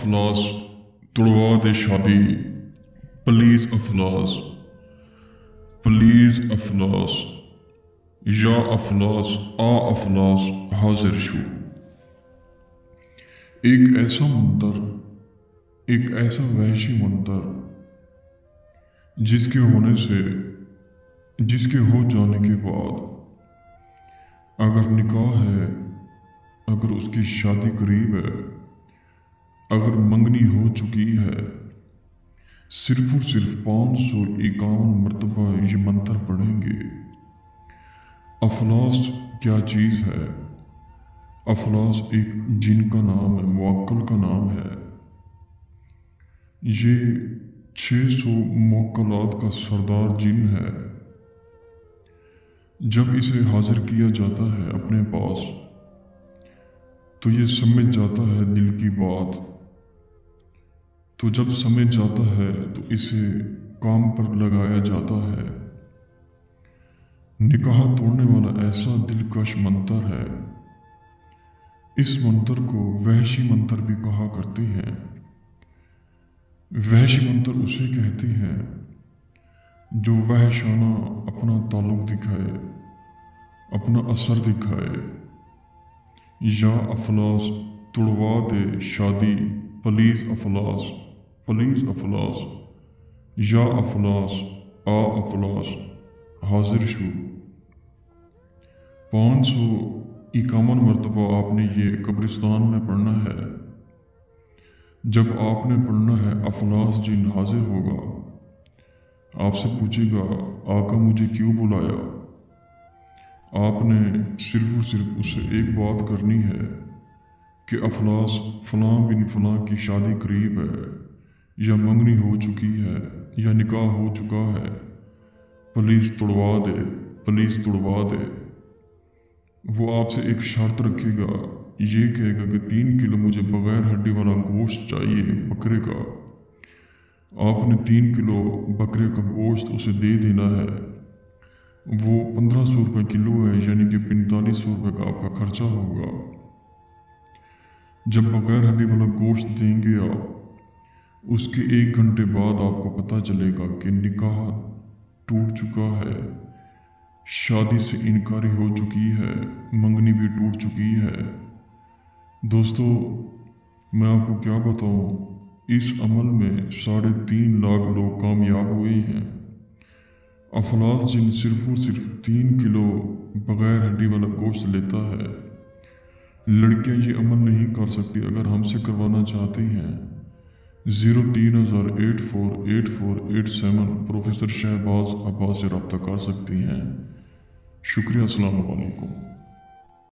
अफलास तुड़वा दे शादी। Please अफलास, please अफलास, या अफलास आ अफलास हाजिर शू। एक ऐसा मंतर, एक ऐसा वहशी मंतर जिसके होने से, जिसके हो जाने के बाद अगर निकाह है, अगर उसकी शादी करीब है, अगर मंगनी हो चुकी है, सिर्फ और सिर्फ 551 मरतबा ये मंत्र पढ़ेंगे। अफलास क्या चीज़ है? अफलास एक जिन का नाम है, मुवक्किल का नाम है। ये 600 मुवक्किलात का सरदार जिन है। जब इसे हाजिर किया जाता है अपने पास तो ये समझ जाता है दिल की बात। तो जब समझ जाता है तो इसे काम पर लगाया जाता है। निकाह तोड़ने वाला ऐसा दिलकश मंत्र है। इस मंत्र को वहशी मंत्र भी कहा करते हैं। वहशी मंत्र उसे कहते हैं जो वहशाना अपना ताल्लुक दिखाए, अपना असर दिखाए। या अफलास तुड़वा दे शादी, प्लीज अफलास, प्लीज अफलास, या अफलास आ अफलास हाजिर शू। 551 मरतबा आपने ये कब्रिस्तान में पढ़ना है। जब आपने पढ़ना है अफलास जिन हाजिर होगा, आपसे पूछेगा आका मुझे क्यों बुलाया। आपने सिर्फ और सिर्फ उससे एक बात करनी है कि अफलास फलां बिन फलां की शादी करीब है, या मंगनी हो चुकी है, या निकाह हो चुका है, प्लीज़ तुड़वा दे, प्लीज़ तुड़वा दे। वो आपसे एक शर्त रखेगा, ये कहेगा कि 3 किलो मुझे बगैर हड्डी वाला गोश्त चाहिए बकरे का। आपने 3 किलो बकरे का गोश्त उसे दे देना है। वो 1500 रुपये किलो है, यानी कि 4500 रुपये का आपका खर्चा होगा। जब बगैर हड्डी वाला गोश्त देंगे आप, उसके 1 घंटे बाद आपको पता चलेगा कि निकाह टूट चुका है, शादी से इनकारी हो चुकी है, मंगनी भी टूट चुकी है। दोस्तों, मैं आपको क्या बताऊं, इस अमल में 3.5 लाख लोग कामयाब हुए हैं। अफलास जिन सिर्फ और सिर्फ 3 किलो बगैर हड्डी वाला गोश्त लेता है। लड़कियां ये अमल नहीं कर सकती। अगर हमसे करवाना चाहती हैं 03,0848487 प्रोफेसर शहबाज अब्बास से रब्ता कर सकती हैं। शुक्रिया। अस्सलाम वालेकुम।